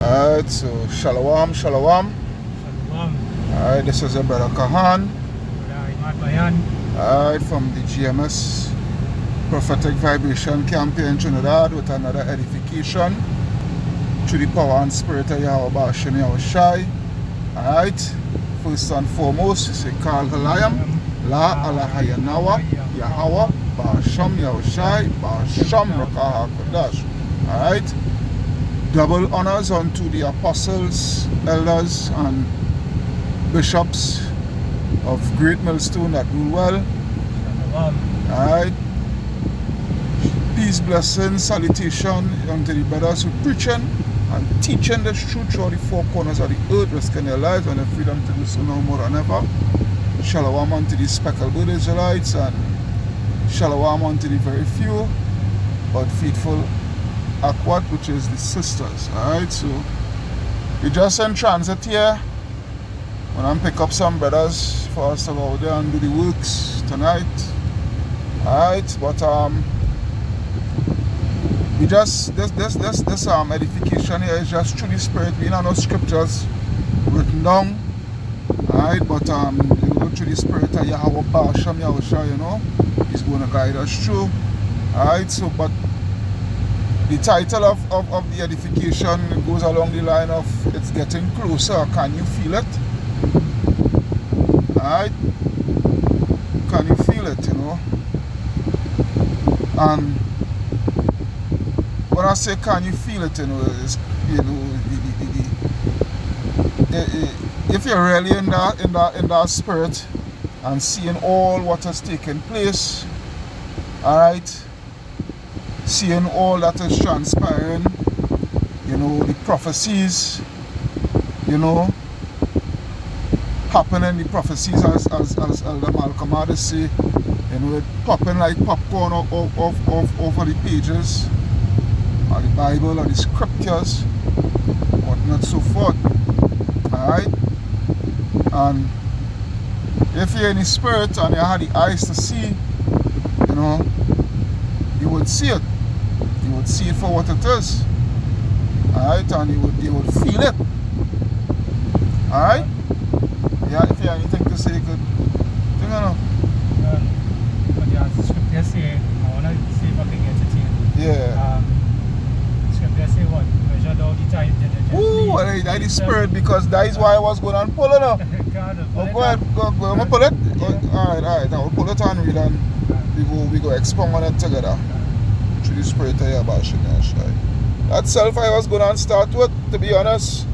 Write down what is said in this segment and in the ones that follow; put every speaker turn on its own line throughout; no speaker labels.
Alright, so Shalom.
Shalom.
Alright, this is your brother Kahan.
Brother Imad Bayan.
Alright, from the GMS Prophetic Vibration Campaign Trinidad with another edification through the power and spirit of Yahweh Ba'ashem Yahushai. Alright, first and foremost, say Kal Halayam, La Alahayanawa, Yahweh Ba'ashem Yahushai, Ba'ashem Rakah HaKadosh. Alright, double honors unto the apostles, elders, and bishops of Great Millstone that rule well. Alright. Peace, blessing, salutation unto the brothers who preaching and teaching the truth throughout the four corners of the earth, risking their lives and their freedom to do so now more than ever. Shalom unto the speckled bird Israelites, and shalom unto the very few but faithful Akwat, which is the sisters. Alright, so we just in transit here. When I pick up some brothers for us to go out there and do the works tonight. Alright, but we just this edification here is just through the spirit. We don't know scriptures written down. Alright, but you know, through the spirit of Yahweh Ba'ashem Yahushua, you know, he's going to guide us through. Alright, so but the title of the edification goes along the line of it's getting closer. Can you feel it? Alright? Can you feel it, you know? And when I say can you feel it, you know, it's, you know, if you're really in that spirit and seeing all what has taken place, alright, seeing all that is transpiring, you know, the prophecies, you know, happening, the prophecies as Elder Malcolm had say, you know, it popping like popcorn off the pages of the Bible or the scriptures, whatnot, so forth. Alright? And if you're in the spirit and you had the eyes to see, you know, you would see it. You would see it for what it is. Alright? And you would feel it. Alright? Yeah, if you have anything to say, good. You know.
But as the scripture say, I want to see if I can get it here.
Yeah.
Scripture say what? Measure down the time diligently.
Ooh, that is spirit, because that is why I was going and pull it up. Go ahead, go. I'm going to pull it? Yeah. Alright. I will pull it and read, and we go expound on it together. Through the spirit of Yahweh Ba'ashem Yahushua. That self I was going to start with, to be honest.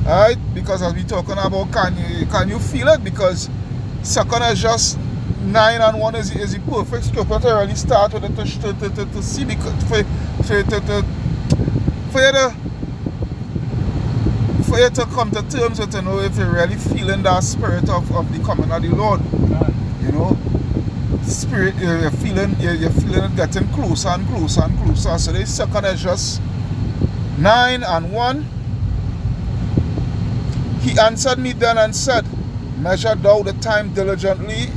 Alright, because as we talking about can you feel it? Because second is just 9 and 1 is the perfect scripture to really start with it to see, because for you to come to terms with, you know, if you're really feeling that spirit of the coming of the Lord. You know, spirit, you're feeling it getting closer and closer and closer. So the second is just 9 and 1. He answered me then and said, measure thou the time diligently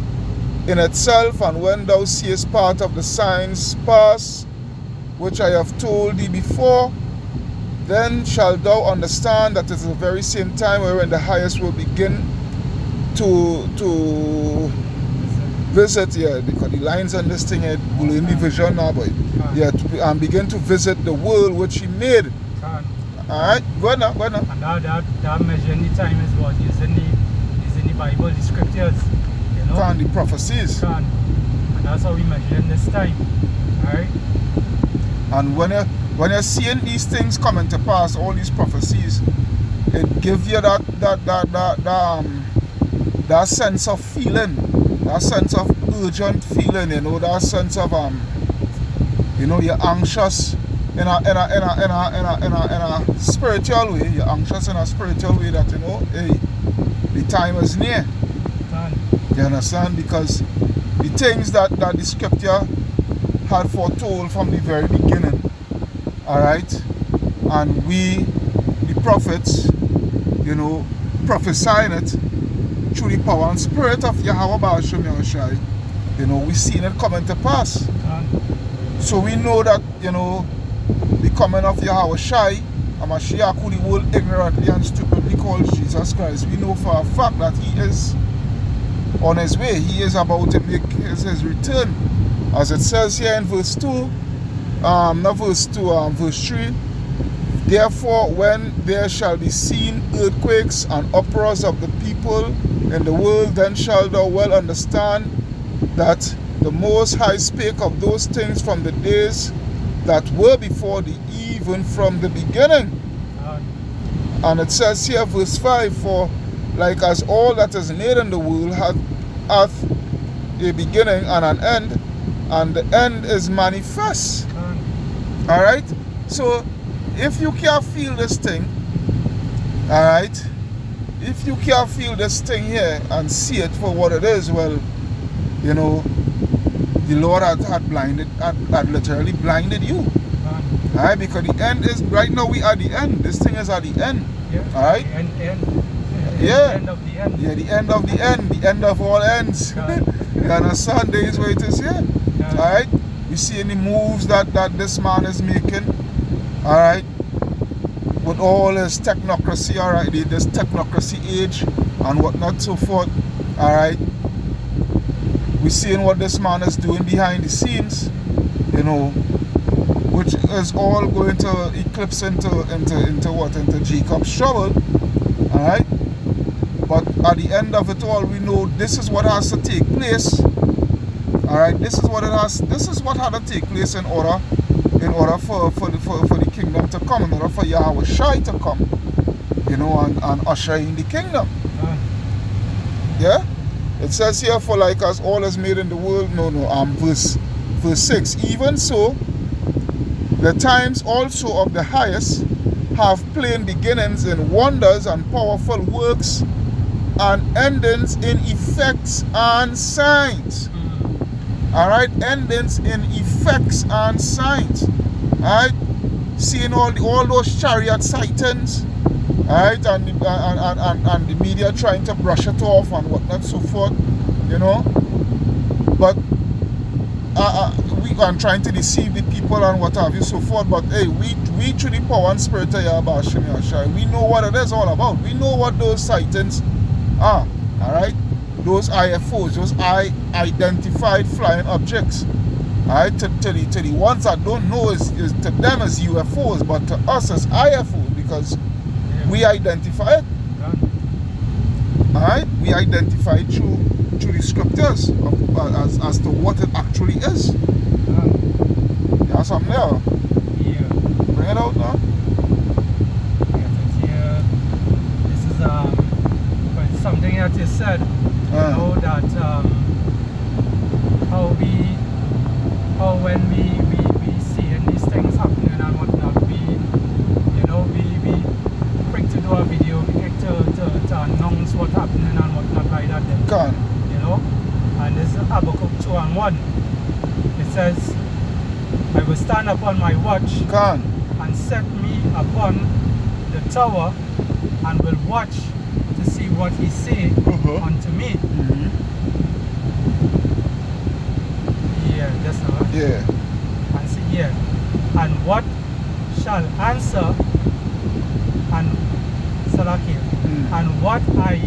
in itself, and when thou seest part of the signs pass, which I have told thee before, then shalt thou understand that it is the very same time wherein the highest will begin to visit, yeah, because the lines on this thing will in the vision now, boy. Yeah, and begin to visit the world which he made. Alright, go on now.
And that measuring the time is what? Is in the Bible, the scriptures. You know?
And the prophecies.
And that's how we measure this time. Alright?
And when you're seeing these things coming to pass, all these prophecies, it gives you that sense of feeling, that sense of urgent feeling, you know, that sense of you know, you're anxious in a spiritual way. You're anxious in a spiritual way that, you know, hey, the time is near. You understand? Because the things that the scripture had foretold from the very beginning, alright, and we, the prophets, you know, prophesying it through the power and spirit of Yahweh Ba'ashem Yahushua, you know, we seen it coming to pass. So we know that, you know, the coming of Yahushua a Mashiach who the world ignorantly and stupidly calls Jesus Christ, we know for a fact that he is on his way. He is about to make his return. As it says here in verse 2, not verse 2, verse 3, therefore when there shall be seen earthquakes and uproars of the people in the world, then shalt thou well understand that the Most High spake of those things from the days that were before thee, even from the beginning. And it says here, verse 5, for like as all that is made in the world hath a beginning and an end, and the end is manifest. Alright? So, if you can't feel this thing, alright, if you can't feel this thing here and see it for what it is, well, you know, the Lord had literally blinded you. Alright, because the end is, right now we are at the end. This thing is at the end.
Yeah.
Alright?
The end of the end.
Yeah, the end of the end. The end of all ends. You understand? There is where it is here. Alright? You see any moves that this man is making. Alright? With all his technocracy, alright, this technocracy age and whatnot, so forth. Alright? We're seeing what this man is doing behind the scenes, you know, which is all going to eclipse into what? Into Jacob's trouble. Alright? But at the end of it all, we know this is what has to take place. Alright, this is what had to take place in order for the kingdom to come, in order for Yahweh Shai to come, you know, and usher in the kingdom. Yeah? It says here, for like as all is made in the world, verse 6, even so, the times also of the highest have plain beginnings in wonders and powerful works, and endings in effects and signs. Alright, endings in effects and signs. Alright, seeing all those chariot sightings. Alright, and the media trying to brush it off and whatnot, so forth, you know. But we are trying to deceive the people and what have you, so forth. But hey, we through the power and spirit of Yahweh Hashem Yahshua, we know what it is all about. We know what those sightings are. Alright, those IFOs, those identified flying objects. Alright, to the ones that don't know, is to them as UFOs, but to us as IFOs, because we identify it. Alright, we identify it through the scriptures as to what it actually is. You have something there?
Yeah.
Bring it out now.
Yeah. This is well, something that you said. You know that how when we seeing these things happening and whatnot, we quick to do a video, we quick to announce what's happening and whatnot like that then.
Can.
You know? And this is Habakkuk 2:1. It says, I will stand upon my watch
Can.
and set me upon the tower and will watch to see what he say unto me. Yeah, that's all right.
Yeah.
And see here. And what shall answer and Salaki. And what I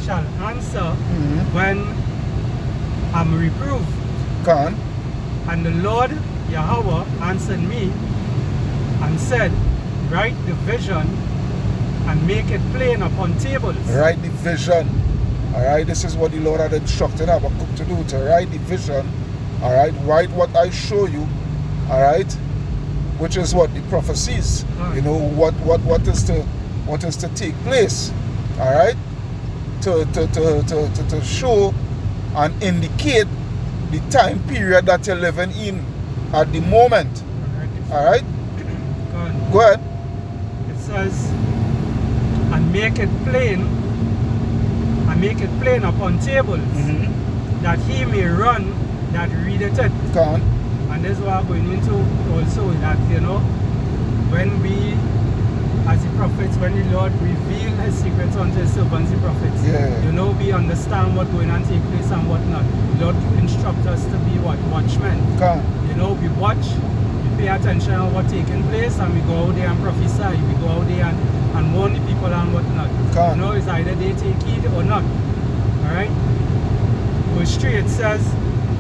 shall answer when I'm reproved.
Can.
And the Lord Yahweh answered me and said, write the vision and make it plain upon tables.
Write the vision. Alright, this is what the Lord had instructed Habakkuk to do, to write the vision. Alright, write what I show you. Alright, which is what the prophecies. You know, what is to take place. Alright, to show and indicate the time period that you're living in at the moment. Alright? Go ahead.
It says, and make it plain upon tables, that he may run that readeth it.
Can.
And this is what I'm going into also, that, you know, when we, as the prophets, when the Lord reveal his secrets unto his servants, the prophets, you know, we understand what's going on take place and whatnot. The Lord instructs us to be what? Watchmen.
Can.
You know, we watch, we pay attention on what's taking place and we go out there and prophesy. We go out there and warn the people and whatnot.
Can't.
You know, it's either they take heed or not. Alright? Verse 3 it says,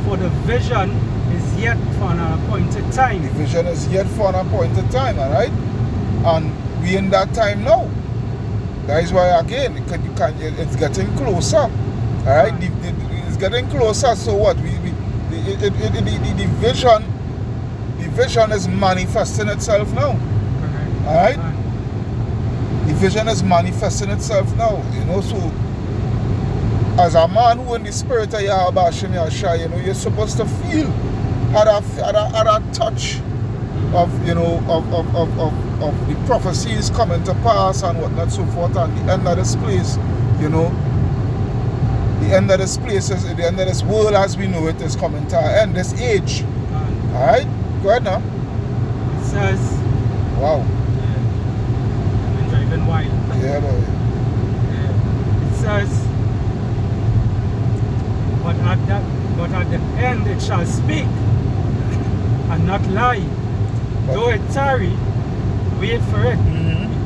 for the vision is yet for an appointed time.
The vision is yet for an appointed time, alright? And we in that time now. That is why again it's getting closer. Alright? It's getting closer, so what? The vision is manifesting itself now. Alright? The vision is manifesting itself now. You know, so as a man who in the spirit of Yahweh Hashem Yahshua, you know, you're supposed to feel had a touch of, you know, of the prophecies coming to pass and whatnot, so forth, and the end of this place, you know, the end of this place is the end of this world as we know it is coming to an end, this age. Alright? Go ahead now.
It says,
wow.
Yeah. I've been driving wild.
Yeah, boy.
Yeah. It says, but at the end it shall speak and not lie. Though it tarry, wait for it,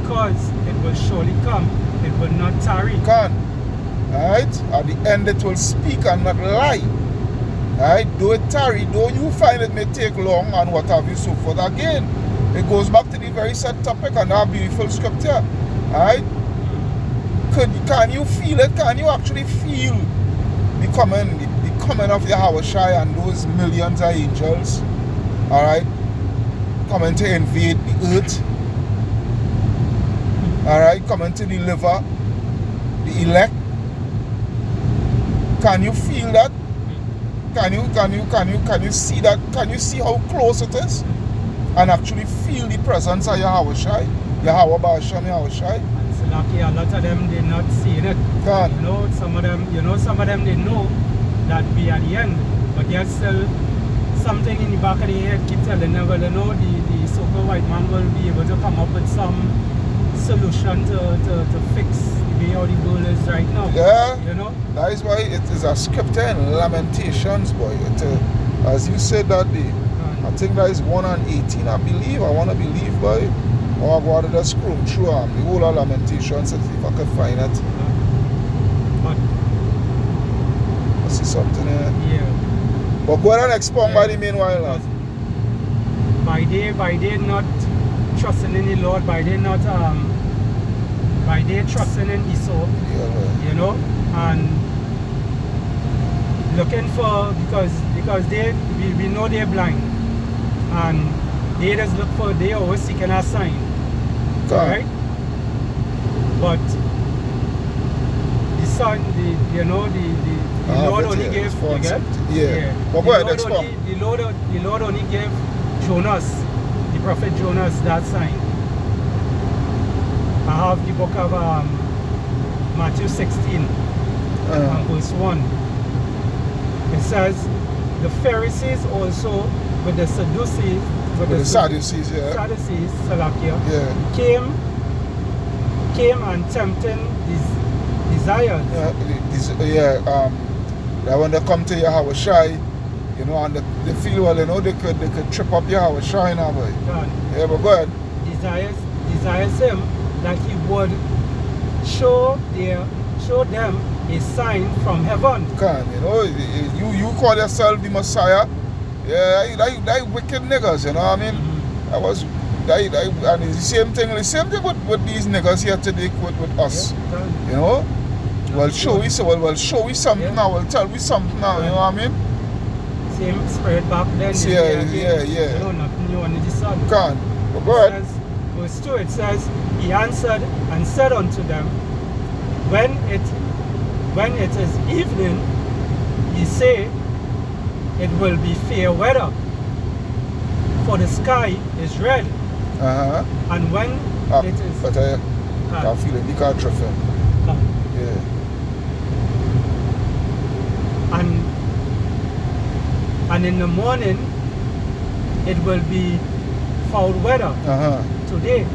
because it will surely come. It will not tarry.
Can. Alright? At the end it will speak and not lie. Alright? Though it tarry, though you find it may take long and what have you, so forth. Again, it goes back to the very set topic and that beautiful scripture. Alright? Can you feel it? Can you actually feel the coming of Yahweh Shai and those millions of angels? Alright? Coming to invade the earth. Alright? Coming to deliver the elect. Can you feel that? Can you see that? Can you see how close it is? And actually feel the presence of Yahweh Shai? Yahweh Ba'ashem Yahweh Shai?
It's lucky a lot of them did not see it.
Can.
You know, some of them they know that we are the end. But there's still something in the back of the head keep telling them, well, you know, the so-called white man will be able to come up with some solution to fix the way how the world is right now.
Yeah.
You know?
That is why it is a scripture in Lamentations, boy. As you said that day, I think that is 1:18, I believe. I want to believe, boy. Or I go out of the scroll through the whole of Lamentations, if I could find it.
But
I see something here.
yeah.
But go ahead and expound by the meanwhile now.
By day not trusting in the Lord, by day trusting in Esau,
Yeah,
you know, and looking for, because we know they're blind, and they just look for, they always seeking a sign, right? But the son, the Lord only gave, you get?
Yeah. But go ahead, expound.
The Lord only gave Jonas, the prophet Jonas, that sign. I have the book of Matthew 16, verse 1. It says, the Pharisees also with the Sadducees,
the Sadducees, yeah.
Sadducees, Salakia,
yeah.
came and tempting these desires.
That when they come to Yahweh Shai, you know, and they feel, well, you know, they could trip up Yahweh Shai now, boy. Yeah, but go ahead.
Desires him that he would show them a sign from heaven.
You know, you call yourself the Messiah. Yeah, that wicked niggas, you know what I mean? That was and it's the same thing with these niggas here today with us. Yeah, you know? Well show we something now, well tell we something now, you know what I mean?
Same spirit back then.
Yeah.
You know, nothing new under the sun.
But go ahead.
Verse 2 it says, he answered and said unto them, when it is evening, he say, it will be fair weather, for the sky is red. And when it is...
But I feel it, you can't trust him. Yeah.
And in the morning, it will be foul weather today,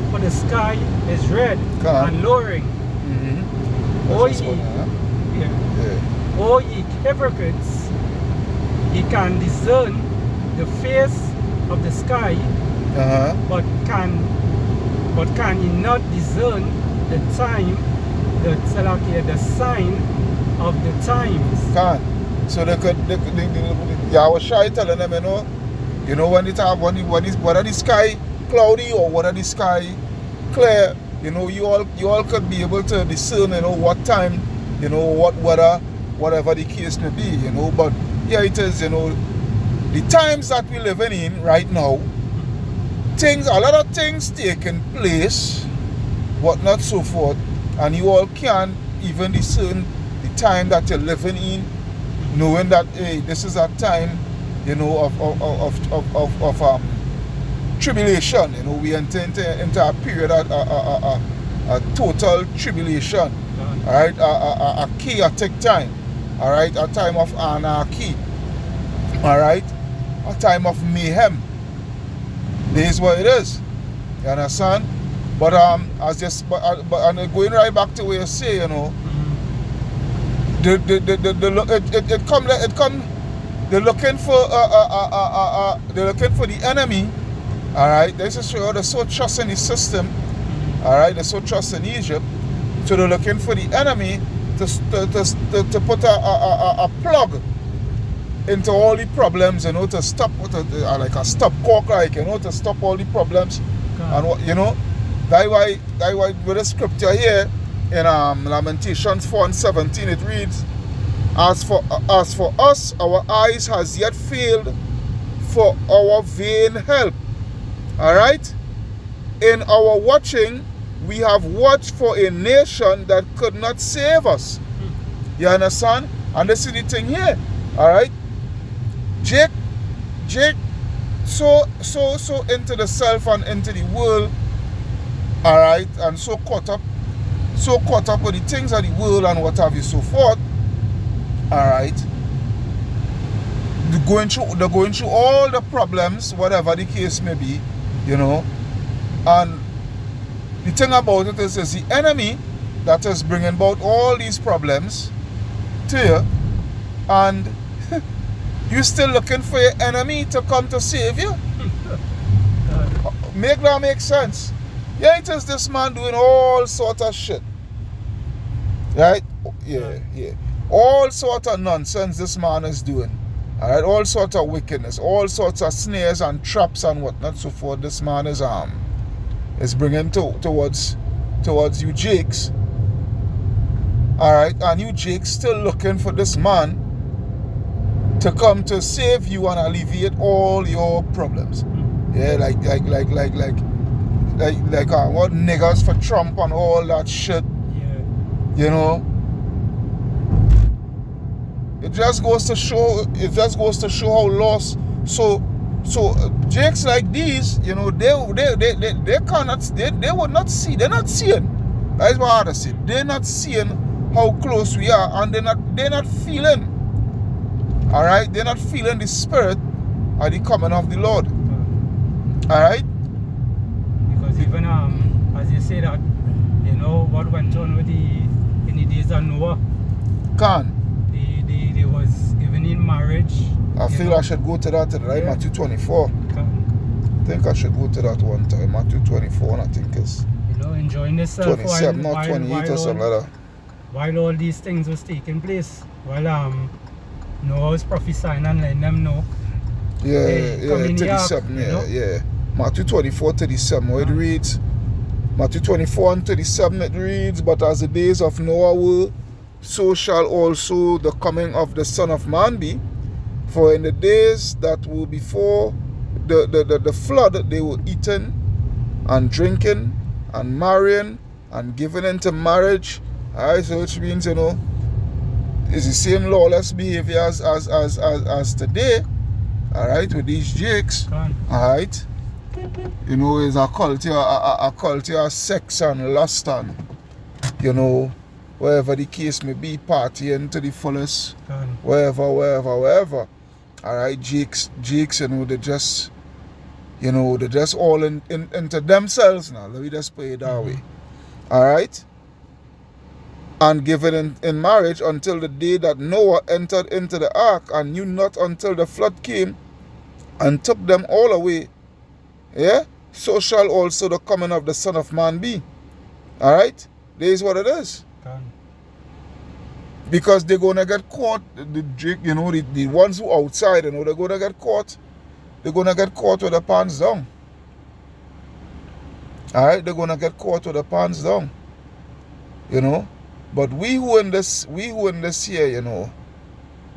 for the sky is red and lowering. O ye hypocrites, ye can discern the face of the sky,
Uh-huh.
but can he not discern the time, the sign of the times?
Can't. So they could, yeah, I was shy telling them, when whether the sky cloudy or whether the sky clear, you all could be able to discern, what time, what weather, whatever the case may be, but yeah, it is, the times that we're living in right now, a lot of things taking place, whatnot, so forth, and you all can't even discern the time that you're living in, knowing that, hey, this is a time, of tribulation. We enter into a period of a total tribulation. All right, a chaotic time. All right, a time of anarchy. All right, a time of mayhem. This is what it is. You understand? But going right back to where you say, they're looking for the enemy. All right, they're so trust in the system. All right, they're so trust in Egypt. So they're looking for the enemy to put a plug into all the problems, to stop like a stop cork, to stop all the problems. God. And that's why with the scripture here in Lamentations 4:17 it reads, as for us, our eyes has yet failed for our vain help. All right, in our watching, we have watched for a nation that could not save us. You understand? And this is the thing here. All right, Jake, so into the self and into the world. All right, and so caught up with the things of the world and what have you, so forth. All right, they're going through all the problems, whatever the case may be, and the thing about it is the enemy that is bringing about all these problems to you, and you still looking for your enemy to come to save you. Make that make sense? Yeah, it is this man doing all sort of shit, right? Yeah. All sort of nonsense this man is doing. All right, all sort of wickedness, all sorts of snares and traps and whatnot, so forth. This man is bringing towards you Jakes. All right, and you Jakes still looking for this man to come to save you and alleviate all your problems. Yeah, like what niggas for Trump and all that shit. Yeah. It just goes to show how lost. So Jakes like these, they cannot, they would not see. They're not seeing. That's what I say. They're not seeing how close we are, and they're not feeling. All right, they're not feeling the spirit of the coming of the Lord. All right.
Because even as you say that, what went on in the days of Noah. They was even in marriage.
I feel I should go to that right? Matthew 24. I think I should go to that one time. Matthew 24, and I think it's
enjoying yourself
27, not 28 or something like that.
While all these things was taking place, while Noah was prophesying and letting them know.
Yeah, 37, yeah. Matthew 24, 37, where it reads, Matthew 24 and 37 it reads, but as the days of Noah were, so shall also the coming of the Son of Man be. For in the days that were before the flood, they were eating and drinking and marrying and giving into marriage. Alright, so which means, it's the same lawless behavior as today. Alright, with these Jakes. Alright. It's a culture of sex and lust and, wherever the case may be, partying to the fullest. Wherever. Alright, Jakes, they're just all into themselves now. Let me just put it that way. Alright? And given in marriage until the day that Noah entered into the ark, and knew not until the flood came and took them all away, yeah, so shall also the coming of the Son of Man be. Alright? There is what it is. Because they're gonna get caught, the ones who outside, they're gonna get caught. They're gonna get caught with their pants down. Alright, they're gonna get caught with their pants down. But we who in this here,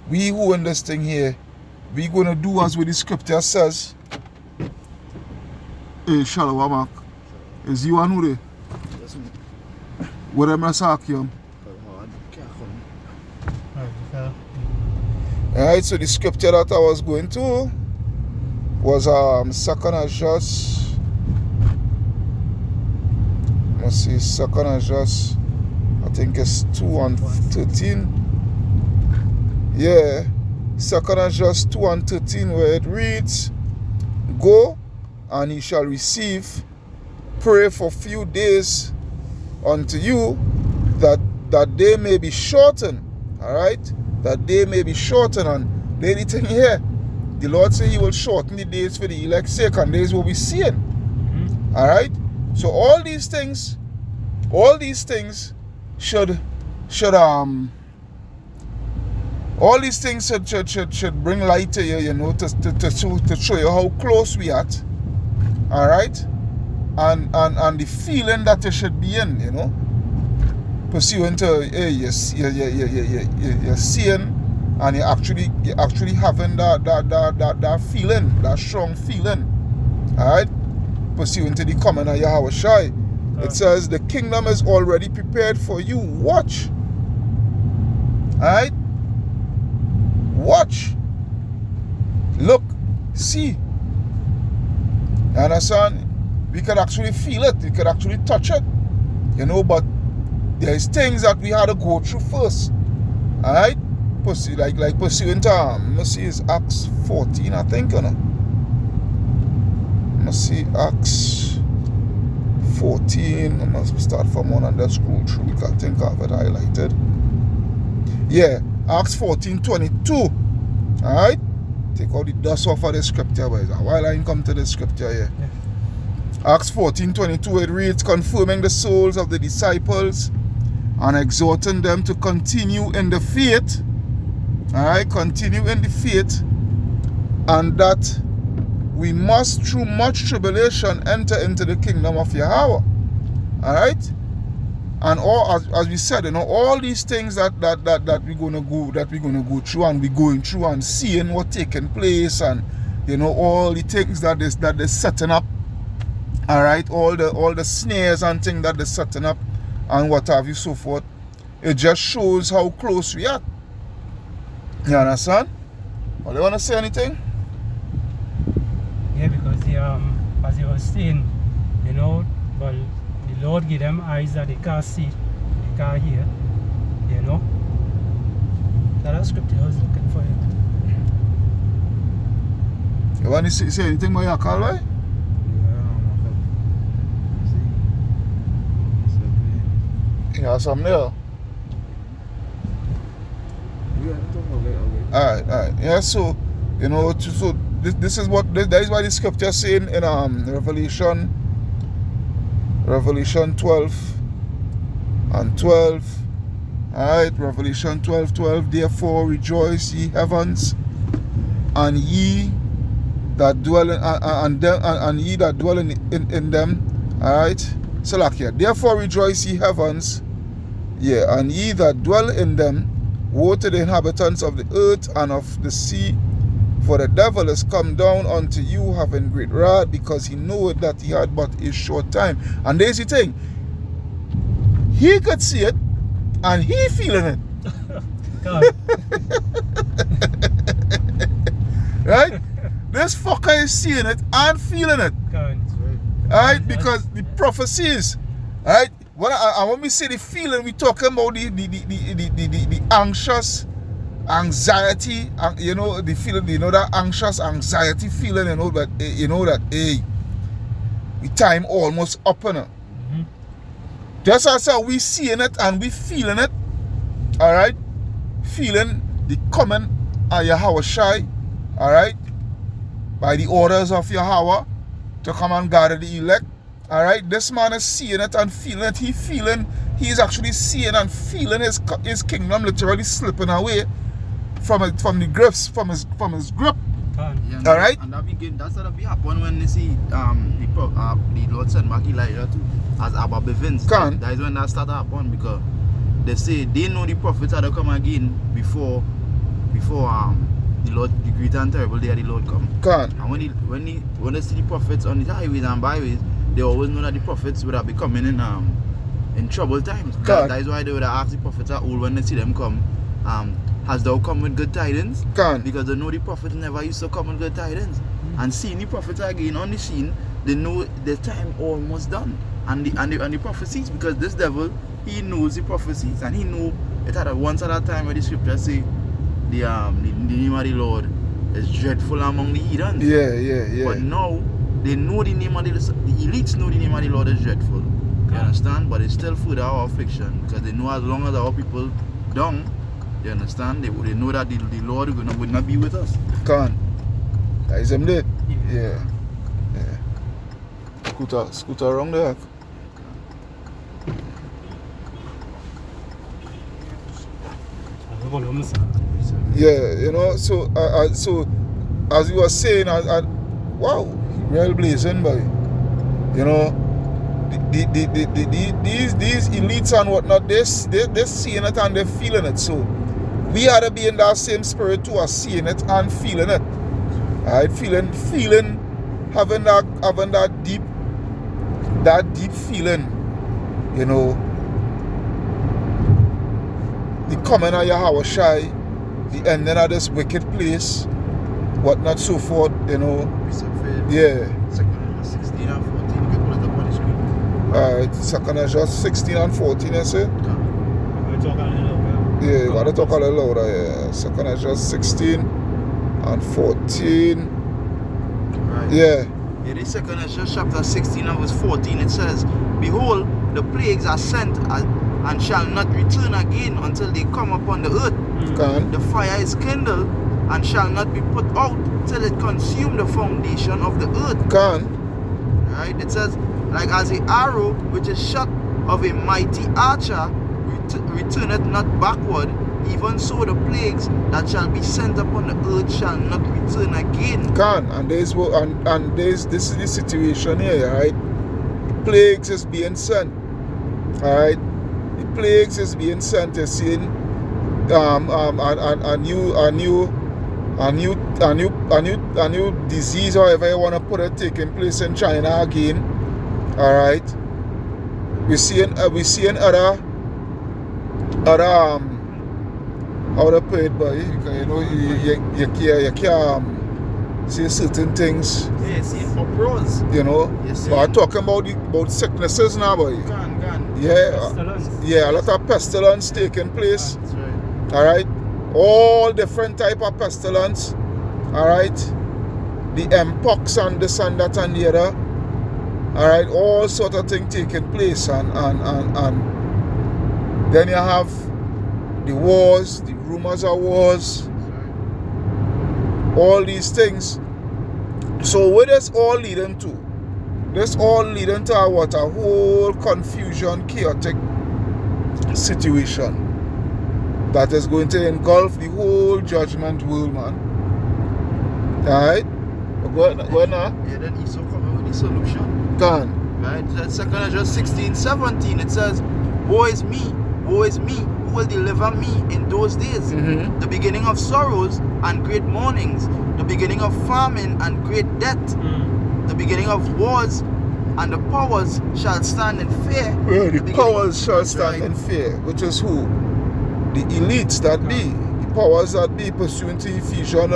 we who in this thing here, we gonna do as what the scripture says. Hey, Shalom, Mark. Is you and who they? What am I saying? Alright, so the scripture that I was going to was 2nd Esdras. Let's see, 2nd Esdras, I think it's 2:13. Yeah, 2nd Esdras 2:13, where it reads, "Go, and ye shall receive, pray for few days unto you, that they may be shortened." Alright? That they may be shortened. And the thing here, the Lord said He will shorten the days for the elect's sake, and days will be seeing. Mm-hmm. Alright? So all these things should bring light to you, to show you how close we are. Alright? And the feeling that you should be in, pursuant to you're seeing, and you're actually having that feeling, that strong feeling. Alright? Pursuant to the coming of Yahweh Shai. It says the kingdom is already prepared for you. Watch. Alright? Watch. Look. See. You understand? We could actually feel it. We could actually touch it. But there's things that we had to go through first. Alright? Like pursuing to, let's see, it's Acts 14, I think, Let's see, Acts 14. I must start from one and just scroll through. We can think of it highlighted. Yeah, Acts 14:22. Alright? Take all the dust off of the scripture, boys. While I come to the scripture here. Yeah. Acts 14:22, it reads, "Confirming the souls of the disciples and exhorting them to continue in the faith." Alright, continue in the faith, and that we must through much tribulation enter into the kingdom of Yahweh. Alright? And all, as we said, all these things that we're gonna go through, and we're going through and seeing what taking place, and all the things that they're setting up. Alright, all the snares and things that they're setting up and what have you, so forth. It just shows how close we are. You understand? Well, you wanna say anything?
Yeah, because as you were saying, well, the Lord gave them eyes that they can't see, they can't hear, That scripture I was looking for it.
You want to say anything about your call, right? Yeah, some there. Alright. Yeah, so this is what that is why the scripture is saying in Revelation 12 and 12. Alright, Revelation 12:12. "Therefore rejoice, ye heavens, and ye that dwell and ye that dwell in them." Alright. So like here, "Therefore rejoice, ye heavens, and ye that dwell in them. Woe to the inhabitants of the earth and of the sea, for the devil is come down unto you, having great wrath, because he knoweth that he had but a short time." And there's the thing, he could see it, and he feeling it. Right? This fucker is seeing it and feeling it. Alright, because the prophecies, alright, when we say the feeling, we talking about the anxious anxiety, the feeling, that anxious anxiety feeling, that hey, the time almost up, Mm-hmm. Just as how we seeing it and we feeling it, alright, feeling the coming of Yahweh Shai, alright, by the orders of Yahweh to come and gather the elect. Alright, this man is seeing it and feeling it. He's actually seeing and feeling his kingdom literally slipping away from the grips, from his grip.
Yeah,
Alright?
And that's what be happen when you see the Lord send back Elijah to as Abba Bevins.
Can.
That is when that started happen, because they say they know the prophets had to come again before the Lord, the great and terrible day of the Lord come.
Can.
And when they see the prophets on the highways and byways, they always know that the prophets would have been coming in troubled times. That is why they would have asked the prophets at all when they see them come, has thou come with good tidings?
Can.
Because they know the prophets never used to come with good tidings. And seeing the prophets again on the scene, they know the time almost done. And the prophecies, because this devil, he knows the prophecies, and he knew it had once at a time where the scriptures say the name of the Lord is dreadful among the heathens.
Yeah.
But now they know the name of the elites know the name of the Lord is dreadful. You understand? But it's still further our affliction, because they know as long as our people down, you understand? They know that the Lord would not be with us.
Can. That is him there. Yeah. Scooter around there. Yeah, you know, so as you were saying, wow, real blazing, boy. You know, these elites and whatnot, they're seeing it and they're feeling it. So we ought to be in that same spirit too, as seeing it and feeling it. Alright, feeling, having that deep feeling, you know. The coming of Yahweh Shai, the ending of this wicked place, whatnot, so forth, you know. Yeah.
2 16 and 14, you can put it up on the screen.
Alright, 2 16 and 14, you say? Yeah, you gotta talk a little louder, yeah. 2 16 and 14.
Right.
Yeah.
In the 2 Ezra chapter 16 and verse 14, it says, Behold, the plagues are sent and shall not return again until they come upon the earth.
Can.
The fire is kindled and shall not be put out till it consume the foundation of the earth.
Can.
Right? It says, like as an arrow which is shot of a mighty archer returneth not backward, even so the plagues that shall be sent upon the earth shall not return again.
Can. And this is the situation here, right? Plagues is being sent. Alright? The plagues is being sent. You're seeing a new disease, however you want to put it, taking place in China again. Alright? We're seeing other how to put it, but you know, you can't say certain things.
Yeah, see, uproars.
You know,
Yes,
but I'm talking about sicknesses now, boy.
Can.
Yeah, a lot of pestilence taking place.
That's right.
All right, all different type of pestilence. All right, the mpox and this and that and the other. All right, all sort of things taking place, and then you have the wars, the rumors of wars, all these things. So where this all leading to? This all leading to what? A whole confusion, chaotic situation that is going to engulf the whole judgment world, man. Alright? Go ahead now.
Yeah, then Esau coming with the solution.
Done.
Right? That's 2 Ezra 16, 17. It says, Woe is me, who will deliver me in those days?
Mm-hmm.
The beginning of sorrows and great mournings, the beginning of famine and great death, the beginning of wars, and the powers shall stand in fear.
Well, the powers shall stand in fear, which is who? The elites that be, the powers that be, pursuant to Ephesians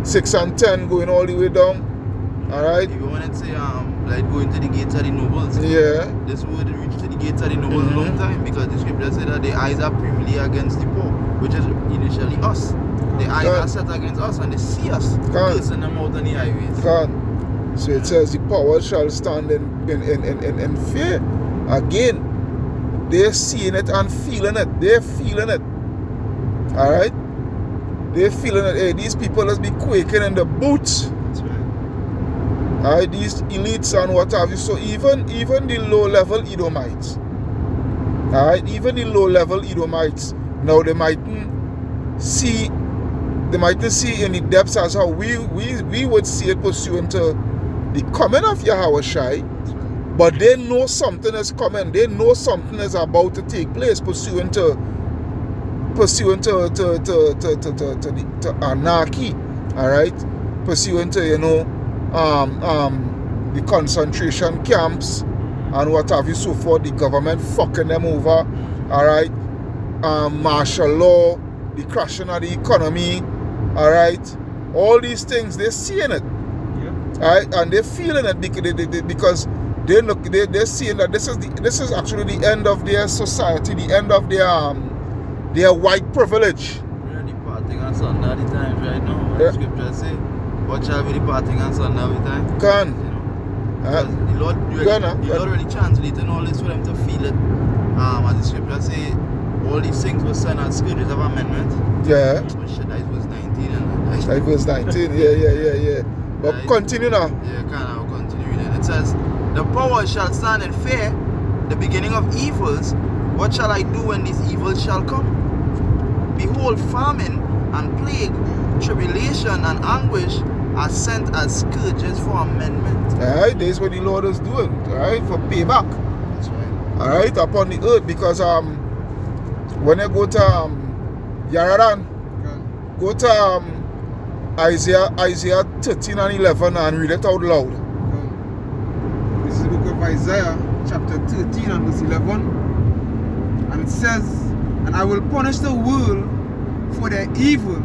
6 and 10, going all the way down. Alright?
If you want to say, like going to the gates of the nobles,
Yeah.
this word reached to the gates of the nobles a long time, because the scripture said that the eyes are primarily against the poor, which is initially us. The eyes are set against us, and they see us cursing them out on the highways.
God. So it says the powers shall stand in fear. Again, they're seeing it and feeling it. They're feeling it. Alright? They feeling that, hey, these people must be quaking in the boots.
That's right.
Alright, these elites and what have you. So even the low level Edomites, alright, even the low level Edomites, now they mightn't see in the depths as how we would see it pursuant to the coming of Yahushai,
Right.
but they know something is coming. They know something is about to take place pursuant to anarchy, all right, pursuant to the concentration camps and what have you, so forth. The government fucking them over, all right, martial law, the crashing of the economy, all right, all these things, they're seeing it, all right, and they're feeling it because they're seeing that this is actually the end of their society, the end of their white privilege.
We are departing on Sunday at the times right now. What
Yeah.
the scripture say? What shall be departing on Sunday at the time?
Can.
You know? Because the Lord really translating all this for them to feel it. As the scripture say, all these things were sent as scourges of amendment.
Yeah.
But shit, that was 19 and
Like verse 19, yeah. But
Right.
continue now.
Yeah, kind of continue then. It says, the power shall stand in fear, the beginning of evils. What shall I do when these evils shall come? Behold, famine and plague, tribulation and anguish are sent as scourges for amendment.
Alright, this is what the Lord is doing, alright, for payback.
That's right.
Alright, upon the earth, because when I go to Yaradan, go to Isaiah 13 and 11 and read it out loud.
This is the book of Isaiah, chapter 13 and verse 11. And it says, and I will punish the world for their evil.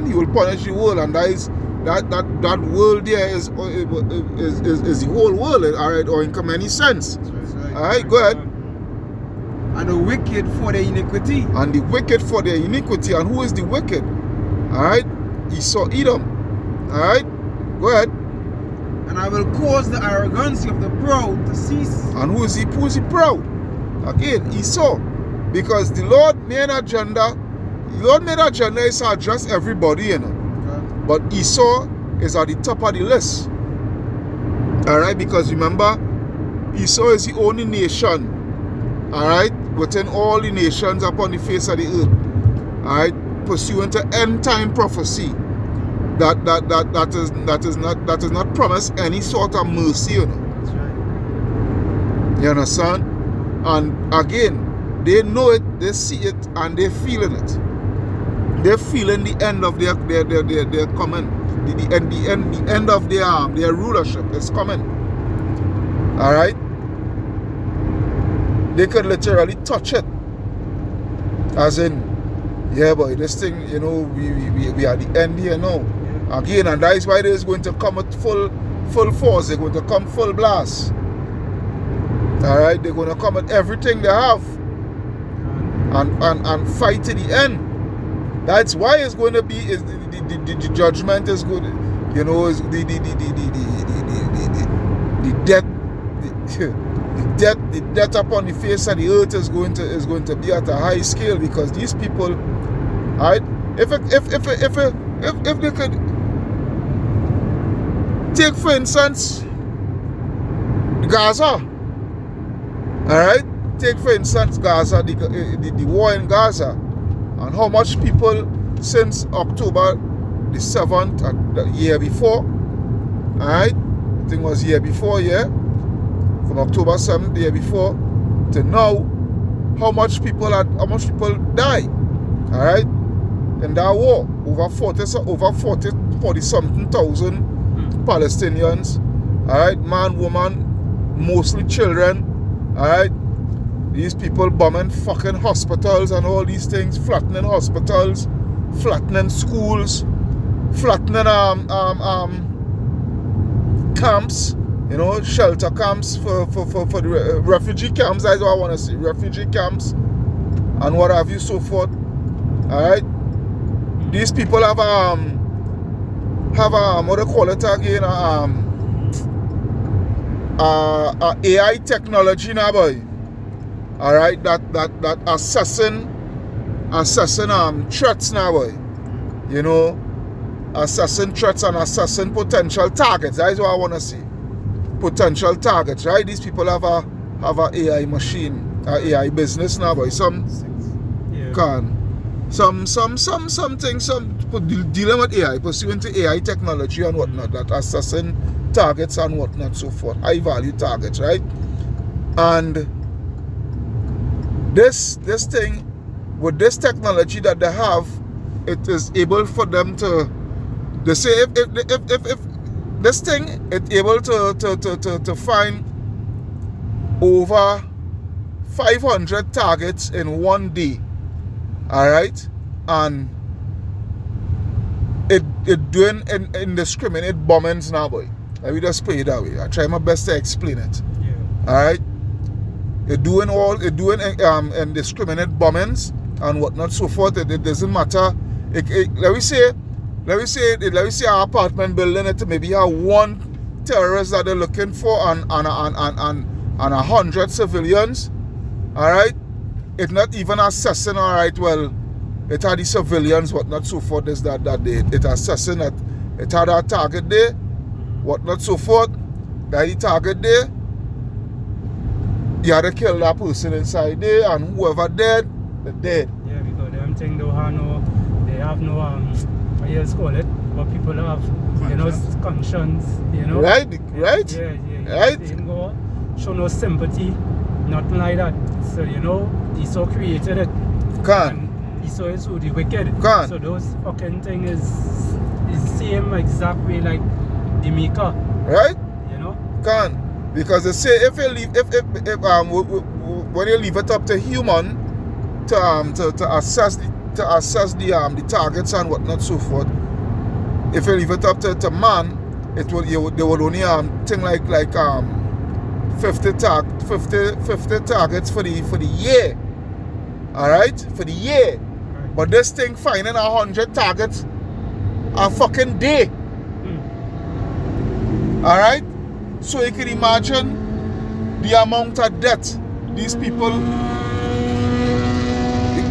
He will punish the world, and that world there is the whole world, alright, or in many sense. Alright, go ahead.
And the wicked for their iniquity.
And the wicked for their iniquity. And who is the wicked? Alright, Esau, Edom. Alright, go ahead.
And I will cause the arrogancy of the proud to cease.
And who is he proud? Again, Esau. Because the Lord made an agenda. The Lord made an agenda is to address everybody, you know. But Esau is at the top of the list. Alright, because remember, Esau is the only nation, alright, within all the nations upon the face of the earth, alright, pursuant to end time prophecy that is not promised any sort of mercy, you know.
That's right.
You understand? And again, they know it, they see it, and they're feeling it. They're feeling the end of their coming. The end of their rulership is coming. Alright? They could literally touch it. As in, yeah boy, this thing, you know, we are the end here now. Again, and that is why they're going to come at full force. They're going to come full blast. Alright, they're going to come at everything they have and fight to the end. That's why it's going to be the judgment is good. You know, is the death upon the face of the earth is going to be at a high scale, because these people, alright, if they could take, for instance, Gaza, alright, take for instance Gaza, the war in Gaza, and how much people since October the 7th the year before, alright, I think it was year before, yeah, from October 7th the year before to now, how much people died, alright, in that war. Over 40 something thousand Palestinians, alright, man, woman, mostly children, alright. These people bombing fucking hospitals and all these things, flattening hospitals, flattening schools, flattening camps, you know, shelter camps for the refugee camps. That's what I want to say, refugee camps and what have you, so forth. Alright, these people have what do they call it again? AI technology now, boy. Alright, that assessing threats now, boy. you know, assessing threats and assessing potential targets. That is what I want to see. Potential targets, right? These people have a AI machine, AI business now, boy. Some dealing with AI, pursuing to AI technology and whatnot, that assessing targets and whatnot, so forth. High value targets, right? And this thing, with this technology that they have, it is able for them to, they say if this thing, it's able to find over 500 targets in one day. Alright? And it doing indiscriminate bombings now, boy. Let me just put it that way. I try my best to explain it.
Yeah.
Alright? It doing indiscriminate bombings and whatnot, so forth. It doesn't matter. Let me say our apartment building, it maybe have one terrorist that they're looking for and 100 civilians. Alright? It's not even assessing, alright, well, it had the civilians, whatnot, so forth, is that day. It assessing that it had a target there, whatnot, so forth, that the target there, you had to kill that person inside there, and whoever dead, they're dead.
Yeah, because them thing they have no what you call it, but people have, you know, conscience, you know.
Right?
Yeah.
Right?
They didn't go show no sympathy, nothing like that. So, you know, Esau created it.
Can.
And Esau is who the wicked.
Can.
So those fucking thing is same exact way like the maker.
Right?
You know?
Can. Because they say if when you leave it up to human to assess the targets and whatnot, so forth, if you leave it up to man, they would only thing like 50 targets for the year. Alright? For the year.
Right.
But this thing finding 100 targets a fucking day. Alright? So you can imagine the amount of debt these people,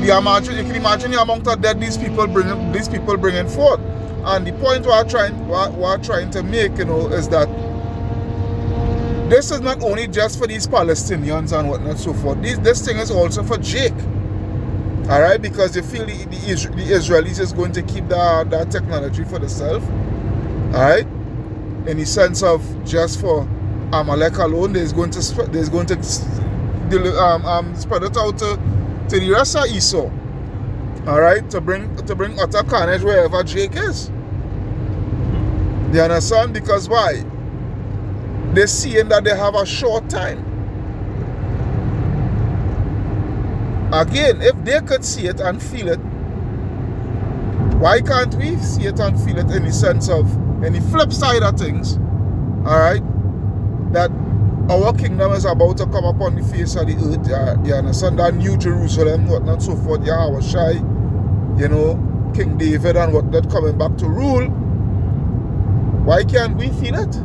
you can imagine the amount of debt these people bringing forth. And the point we're trying to make, you know, is that this is not only just for these Palestinians and whatnot, so forth. This thing is also for Jake. Alright? Because they feel the Israelis is going to keep that technology for themselves. Alright? In the sense of just for Amalek alone, there's going to spread it out to the rest of Esau. Alright? To bring utter carnage wherever Jake is. You understand? Because why? They're seeing that they have a short time. Again, if they could see it and feel it, why can't we see it and feel it in the sense of, in the flip side of things, alright, that our kingdom is about to come upon the face of the earth, you understand, that New Jerusalem, whatnot, so forth, Yahweh Shai, you know, King David and whatnot coming back to rule. Why can't we feel it?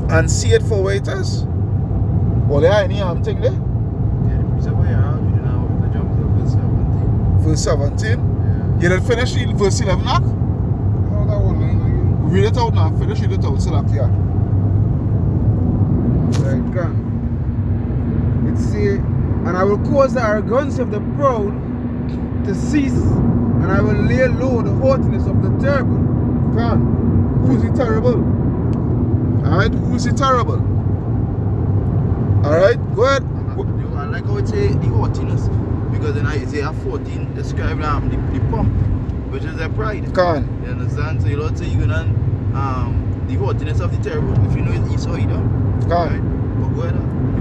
And see it for what it is? Well, there any thing there?
Yeah, the reason why I have it now, the jump to verse 17.
Verse 17?
Yeah.
You didn't finish verse 11 now?
How that one line again?
Read it out now, finish it out, so like, yeah.
Right, can. It say, and I will cause the arrogance of the proud to cease, and I will lay low the haughtiness of the terrible.
Can. Who's it terrible? Alright, who's it terrible? Alright, go ahead.
I like how it say the haughtiness, because in Isaiah 14 describe the pomp, which is their pride.
Can.
You understand? So the Lord say you're gonna the haughtiness of the terrible, which we know is Esau Edom.
Can.
Right? But go ahead,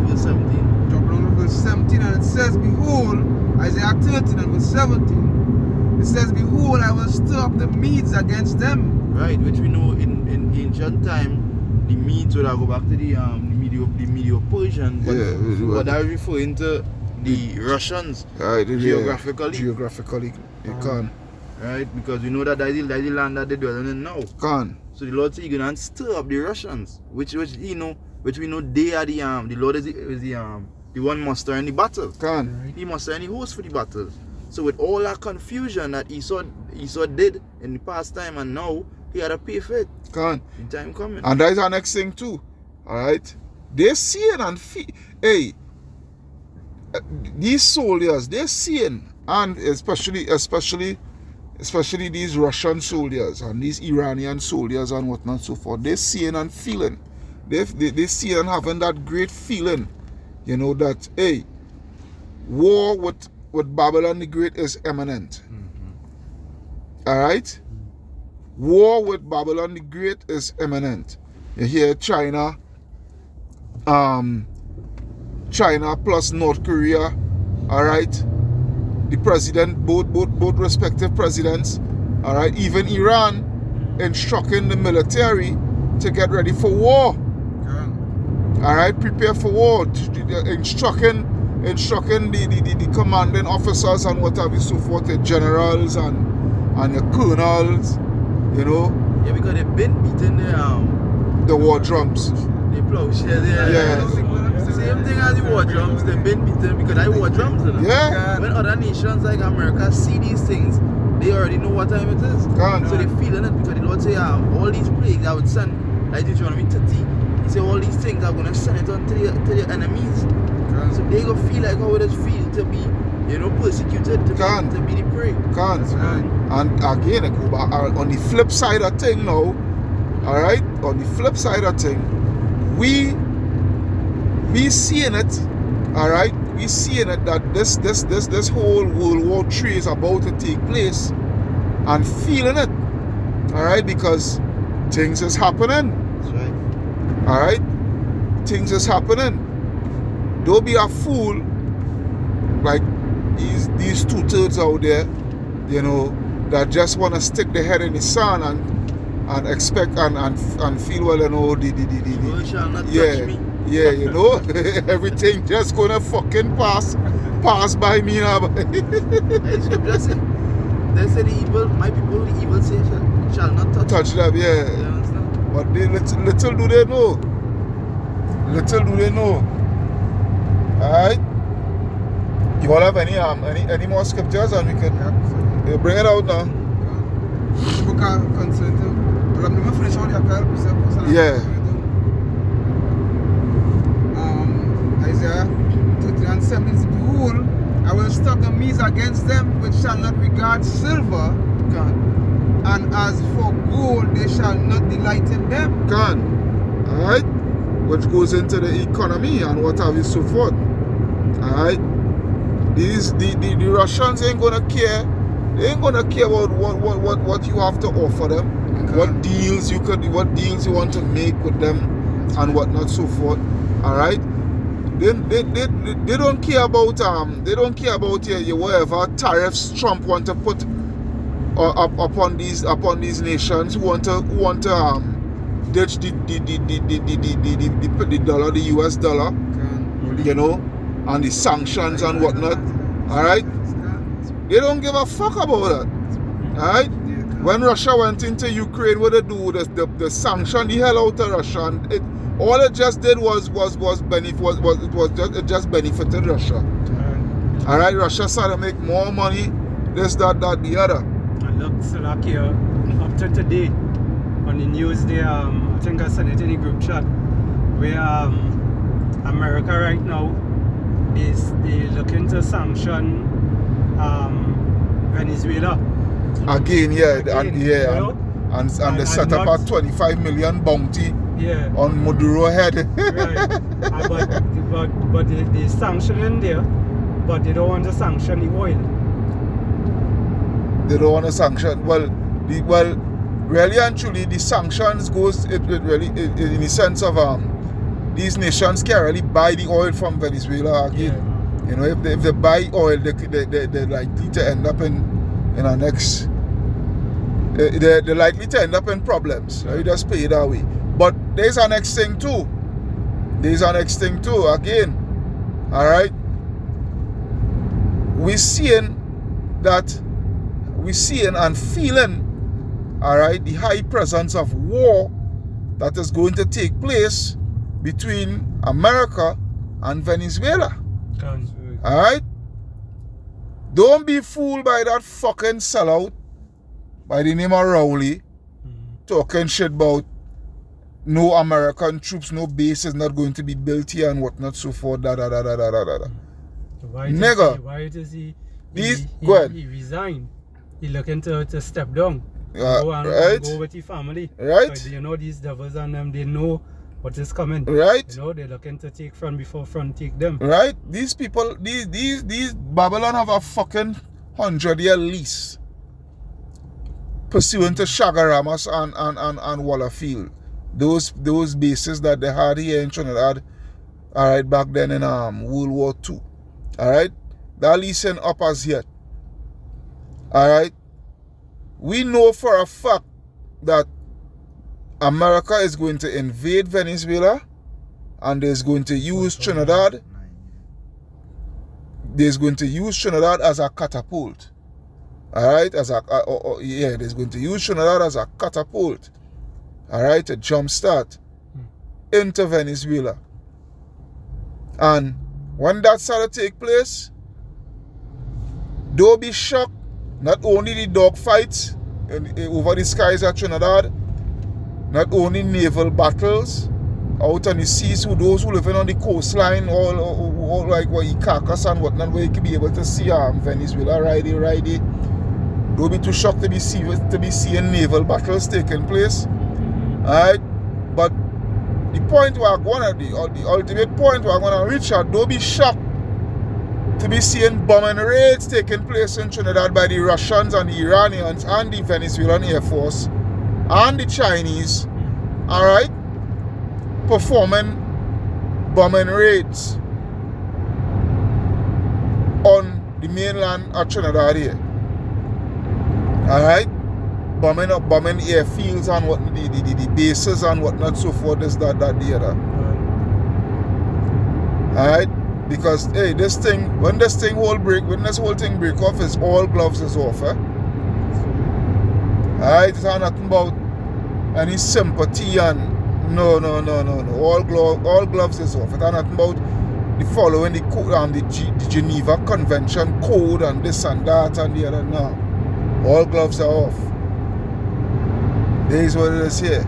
verse 17.
Drop down to verse 17, and it says, behold, Isaiah 13 and verse 17. It says, behold, I will stir up the Medes against them.
Right, which we know in ancient time, the Medes would go back to the Medo-Persian, but
Yeah,
that referring to the Russians,
right,
geographically.
Geographically, you can.
Right, because we know that that's the land that they're dwelling in now.
Can.
So the Lord said you're gonna stir up the Russians, which we know they are the Lord is the one muster in the battle.
Can.
He muster any host for the battle. So with all that confusion that Esau did in the past time, and now he had to pay for it.
Can.
The time coming.
And that is our next thing too. Alright? They're seeing and hey, these soldiers, they're seeing, and especially these Russian soldiers and these Iranian soldiers and whatnot so forth, they're seeing and feeling. They see and having that great feeling, you know, that hey, war with Babylon the Great is imminent. Alright? War with Babylon the Great is imminent. You hear China plus North Korea, alright? The president, both respective presidents, alright, even Iran instructing the military to get ready for war. Alright, prepare for war. Instructing the commanding officers and whatever so forth, the generals and the colonels, you know.
Yeah, because they've been beating
the war drums.
The plowshares,
Yeah.
Same thing as the war drums, they've been beaten because I war drums, you know?
Yeah.
When other nations like America see these things, they already know what time it is. So they feeling it because the Lord say, all these plagues I would send, like Deuteronomy 30, he say all these things I'm going to send it on to your enemies. So they going to feel like how it is feel to be, you know, persecuted, to be the prey.
And again, I go back on the flip side of thing now, alright? On the flip side of thing, we seeing it, alright? We seeing it that this whole World War III is about to take place and feeling it, alright? Because things is happening.
That's right.
Alright? Things is happening. Don't be a fool like these 2/3 out there, you know, that just want to stick their head in the sand and expect and feel, well, you know,
You shall not touch me.
Yeah, you know, everything just gonna fucking pass by me now.
The scripture say, they say the evil, my people, the evil say shall not touch
them, yeah.
You understand?
But they little do they know. Little do they know. Alright? You all have any more scriptures, and we can bring it out now?
Book of concern too. Well, I'm not finished all the account.
Yeah.
Isaiah 30:7. Behold, I will stop the Medes against them, which shall not regard silver, and as for gold, they shall not delight in them.
Alright? Which goes into the economy and what have you so forth. Alright? The Russians ain't gonna care. They ain't gonna care about what you have to offer them, what deals you want to make with them, and whatnot so forth. Alright? They don't care about your whatever tariffs Trump want to put upon these nations who want to ditch the dollar, the US dollar, you know, and the sanctions and whatnot. Alright? They don't give a fuck about that. Alright? When Russia went into Ukraine, what they do, the sanction the hell out of Russia, and all it just did was just benefited Russia. Alright, Russia started to make more money, this, that, the other.
And look, Slovakia, up to today, on the news there, I think I sent it in the group chat, where America right now they looking to sanction Venezuela.
Again, and they set up a 25 million bounty on Maduro head.
Right. But they sanctioning there, but they don't want to sanction the oil.
They don't want to sanction. Well, really and truly, the sanctions goes in the sense of these nations can't really buy the oil from Venezuela again.
Yeah.
You know, if they buy oil, they're likely to end up in our next. They're likely to end up in problems. You just pay it that way. But there's our next thing too. Again. Alright? We're seeing and feeling, alright, the high presence of war that is going to take place between America and Venezuela. Alright? Don't be fooled by that fucking sellout by the name of Rowley talking shit about no American troops, no base is not going to be built here and whatnot, so forth, da da da da da da da. Nigga.
Why does he
go ahead.
He resigned. He looking to step down.
Right?
Go with his family.
Right?
But you know these devils and them, they know what is coming.
Right?
You know, they're looking to take front before front take them.
Right? These people, these Babylon have a fucking 100-year lease pursuant to Chagaramas and Wallafield. Those bases that they had here in Trinidad, alright, back then in World War II. Alright? That lease ain't up as yet. Alright? We know for a fact that America is going to invade Venezuela and is going to use Trinidad. There's going to use Trinidad as a catapult. Alright? There's going to use Trinidad as a catapult. Alright? To jumpstart into Venezuela. And when that started to take place, don't be shocked. Not only the dogfights over the skies of Trinidad, not only naval battles out on the seas, with those who living on the coastline, all like what Caracas and whatnot, where you can be able to see Venezuela ride it. Don't be too shocked to be seeing naval battles taking place. Alright? But the point we're going to, the ultimate point we're going to reach at, don't be shocked to be seeing bombing raids taking place in Trinidad by the Russians and the Iranians and the Venezuelan Air Force and the Chinese, alright, performing bombing raids on the mainland of Trinidad here. Alright? Bombing airfields and what the bases and whatnot, so forth, this, that, the other. Alright? Because hey, when this whole thing break off, is all gloves is off, eh? Alright, it's not nothing about any sympathy and no. All gloves is off. It's not nothing about the following the Geneva Convention code and this and that and the other. No. All gloves are off. There is what it is here.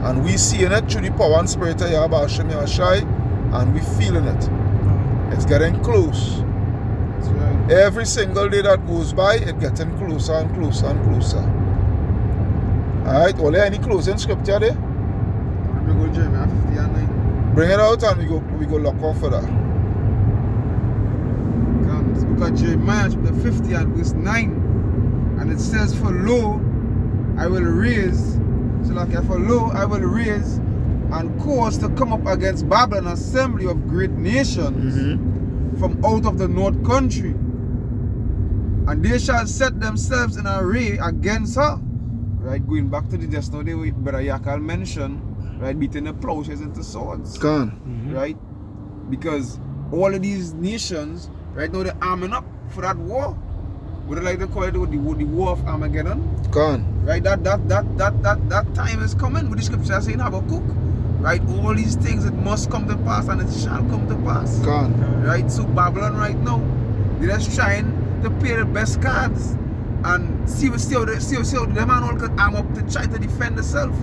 And we seeing it through the power and spirit of Yahweh Hashem Yahshai, and we feeling it. It's getting close.
That's right.
Every single day that goes by, it's getting closer and closer and closer. Alright, Ole, any closing scripture there?
We go Jeremiah 50 and 9.
Bring it out and we go lock off for that.
It's book of Jeremiah chapter 50 and verse 9. And it says, For lo, I will raise and cause to come up against Babylon an assembly of great nations from out of the north country. And they shall set themselves in array against her. Right, going back to the just now, Brother Yakal mentioned, right, beating the plowshares into swords. Right? Because all of these nations, right now, they're arming up for that war. Would you like to call it the war of Armageddon? Right, that time is coming. With the scripture saying Habakkuk, right? All these things, it must come to pass and it shall come to pass. Right? So Babylon right now, they're just trying to play the best cards and see how the man all can arm up to try to defend themselves.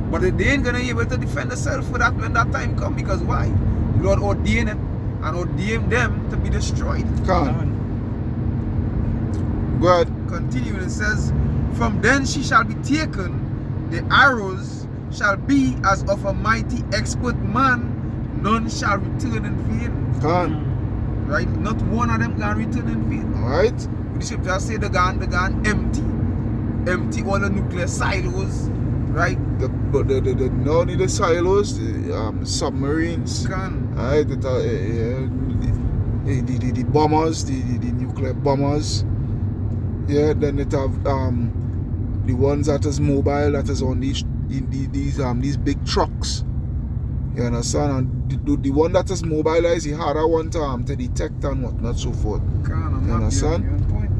But they ain't gonna be able to defend themselves for that when that time comes. Because why? The Lord ordained it and ordained them to be destroyed.
Good.
Continuing, it says, From then she shall be taken, the arrows shall be as of a mighty expert man, none shall return in vain. Right? Not one of them can return in vain.
Right?
The scripture say the gun empty all the nuclear silos, right?
The silos, the submarines, right? The bombers, the nuclear bombers. Yeah, then it have the ones that is mobile, that is on these big trucks. You understand? And the one that is mobilized, the harder one to detect and whatnot, so forth. You understand?
You're on point.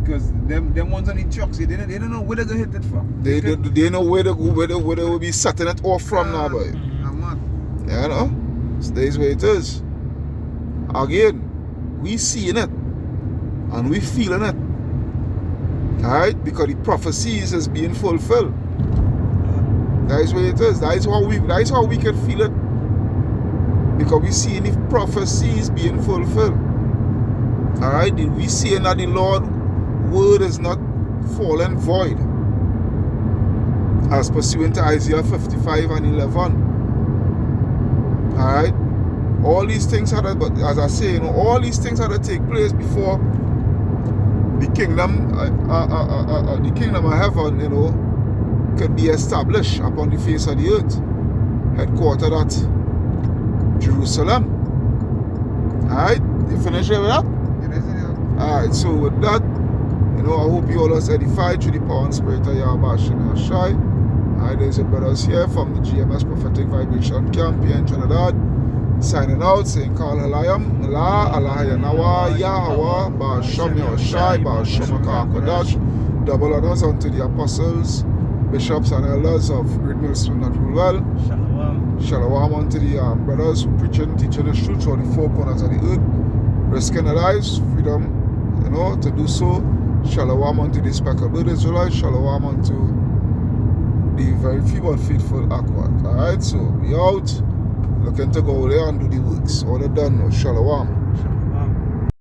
Because them ones on the trucks, they don't know where they're gonna hit it from.
They know where they will be setting it off from now, boy.
I'm not.
You know? Stays where it is. Again, we seeing it. And we feeling it. Alright? Because the prophecies is being fulfilled. That is what it is. That is how we can feel it. Because we see the prophecies being fulfilled. Alright? We see that the Lord's word is not fallen void. As pursuant to Isaiah 55 and 11. Alright? All these things had to, but as I say, all these things had to take place before the kingdom of heaven, could be established upon the face of the earth. Headquartered at Jerusalem. Alright? You finish with that? Alright, so with that, I hope you all are edified through the power and spirit of Yahweh Shem Shai. Alright, there's your brothers here from the GMS Prophetic Vibration Camp here in Trinidad. Signing out, saying Kal Halayam, La, Allah Yanawa, Yahweh, Ba'asham Yahushai, Ba'asham HaKadosh. Double honors unto the apostles, bishops and elders of Great Millstone that rule well.
Shalom.
Shalom unto the brothers who preaching, teaching the truth for the four corners of the earth, risking their lives, freedom, to do so. Shalom unto the speckled Israelites. Shalom unto the very few but faithful Akwat. Alright, so we out. Looking to go there and do the works. All done now. Shalom.